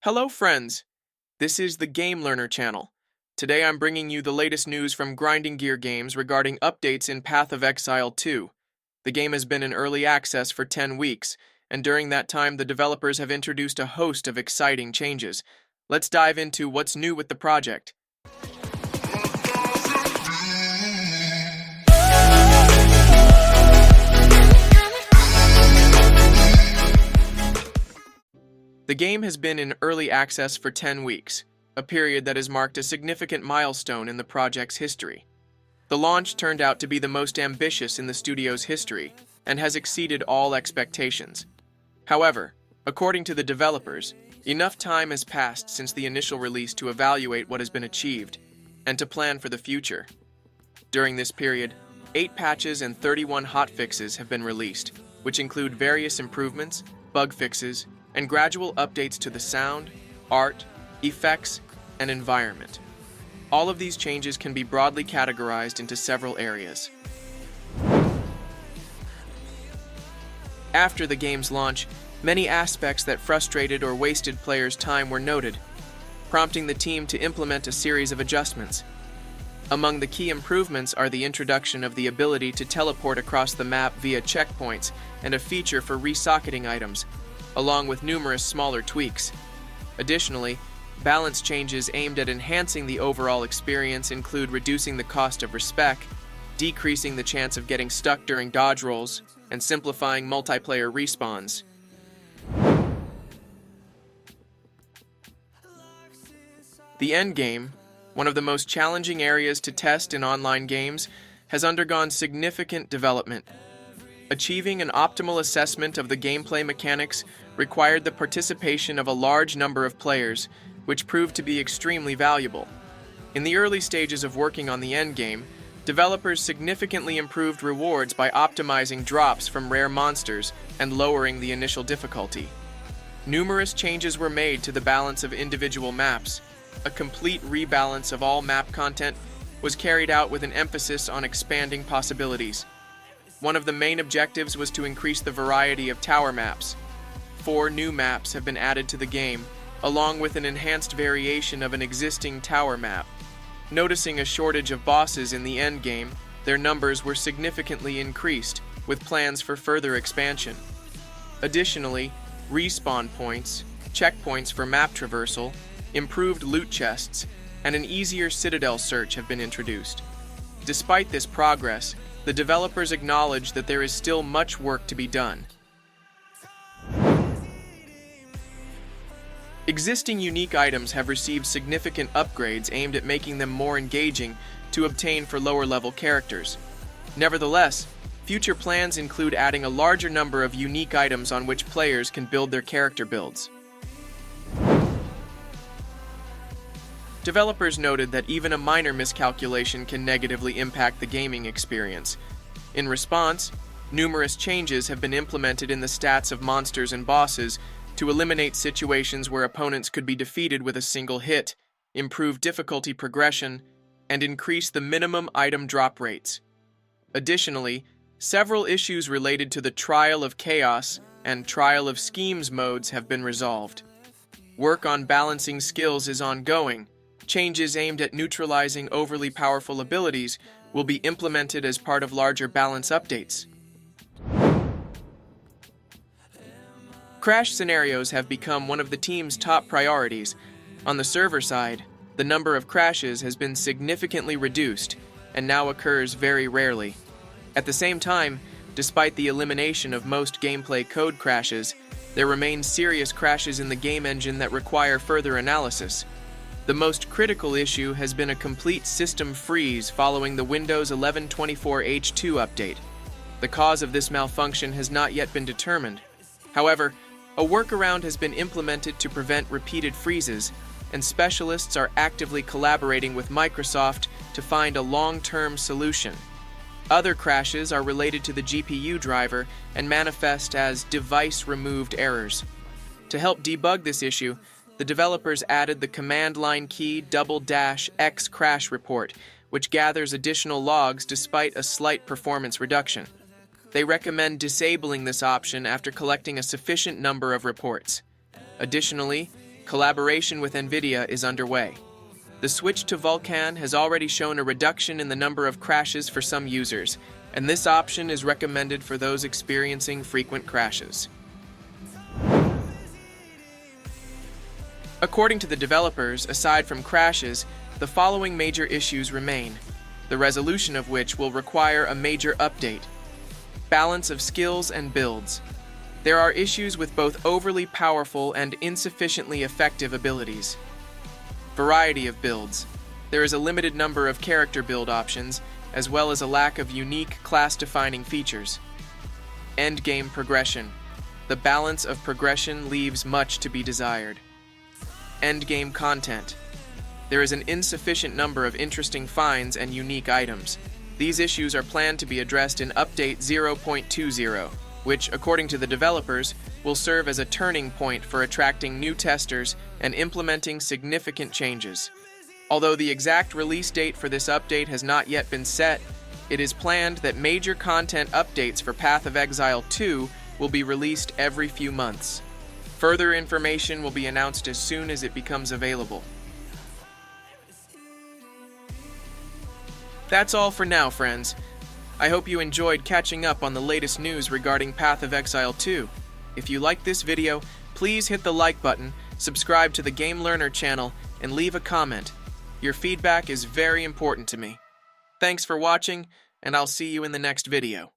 Hello friends, this is the Game Learner channel. Today I'm bringing you the latest news from Grinding Gear Games regarding updates in Path of Exile 2. The game has been in early access for 10 weeks, and during that time the developers have introduced a host of exciting changes. Let's dive into what's new with the project. The game has been in early access for 10 weeks, a period that has marked a significant milestone in the project's history. The launch turned out to be the most ambitious in the studio's history and has exceeded all expectations. However, according to the developers, enough time has passed since the initial release to evaluate what has been achieved and to plan for the future. During this period, 8 patches and 31 hotfixes have been released, which include various improvements, bug fixes, and gradual updates to the sound, art, effects, and environment. All of these changes can be broadly categorized into several areas. After the game's launch, many aspects that frustrated or wasted players' time were noted, prompting the team to implement a series of adjustments. Among the key improvements are the introduction of the ability to teleport across the map via checkpoints and a feature for resocketing items, along with numerous smaller tweaks. Additionally, balance changes aimed at enhancing the overall experience include reducing the cost of respec, decreasing the chance of getting stuck during dodge rolls, and simplifying multiplayer respawns. The endgame, one of the most challenging areas to test in online games, has undergone significant development. Achieving an optimal assessment of the gameplay mechanics required the participation of a large number of players, which proved to be extremely valuable. In the early stages of working on the endgame, developers significantly improved rewards by optimizing drops from rare monsters and lowering the initial difficulty. Numerous changes were made to the balance of individual maps. A complete rebalance of all map content was carried out with an emphasis on expanding possibilities. One of the main objectives was to increase the variety of tower maps. 4 new maps have been added to the game, along with an enhanced variation of an existing tower map. Noticing a shortage of bosses in the endgame, their numbers were significantly increased, with plans for further expansion. Additionally, respawn points, checkpoints for map traversal, improved loot chests, and an easier citadel search have been introduced. Despite this progress, the developers acknowledge that there is still much work to be done. Existing unique items have received significant upgrades aimed at making them more engaging to obtain for lower-level characters. Nevertheless, future plans include adding a larger number of unique items on which players can build their character builds. Developers noted that even a minor miscalculation can negatively impact the gaming experience. In response, numerous changes have been implemented in the stats of monsters and bosses to eliminate situations where opponents could be defeated with a single hit, improve difficulty progression, and increase the minimum item drop rates. Additionally, several issues related to the Trial of Chaos and Trial of Schemes modes have been resolved. Work on balancing skills is ongoing. Changes aimed at neutralizing overly powerful abilities will be implemented as part of larger balance updates. Crash scenarios have become one of the team's top priorities. On the server side, the number of crashes has been significantly reduced and now occurs very rarely. At the same time, despite the elimination of most gameplay code crashes, there remain serious crashes in the game engine that require further analysis. The most critical issue has been a complete system freeze following the Windows 11 24H2 update. The cause of this malfunction has not yet been determined. However, a workaround has been implemented to prevent repeated freezes, and specialists are actively collaborating with Microsoft to find a long-term solution. Other crashes are related to the GPU driver and manifest as device-removed errors. To help debug this issue, the developers added the command line key ~x crash report, which gathers additional logs despite a slight performance reduction. They recommend disabling this option after collecting a sufficient number of reports. Additionally, collaboration with NVIDIA is underway. The switch to Vulkan has already shown a reduction in the number of crashes for some users, and this option is recommended for those experiencing frequent crashes. According to the developers, aside from crashes, the following major issues remain, the resolution of which will require a major update. Balance of skills and builds. There are issues with both overly powerful and insufficiently effective abilities. Variety of builds. There is a limited number of character build options, as well as a lack of unique class-defining features. Endgame progression. The balance of progression leaves much to be desired. Endgame content. There is an insufficient number of interesting finds and unique items. These issues are planned to be addressed in Update 0.20, which, according to the developers, will serve as a turning point for attracting new testers and implementing significant changes. Although the exact release date for this update has not yet been set, it is planned that major content updates for Path of Exile 2 will be released every few months. Further information will be announced as soon as it becomes available. That's all for now, friends. I hope you enjoyed catching up on the latest news regarding Path of Exile 2. If you liked this video, please hit the like button, subscribe to the Game Learner channel, and leave a comment. Your feedback is very important to me. Thanks for watching, and I'll see you in the next video.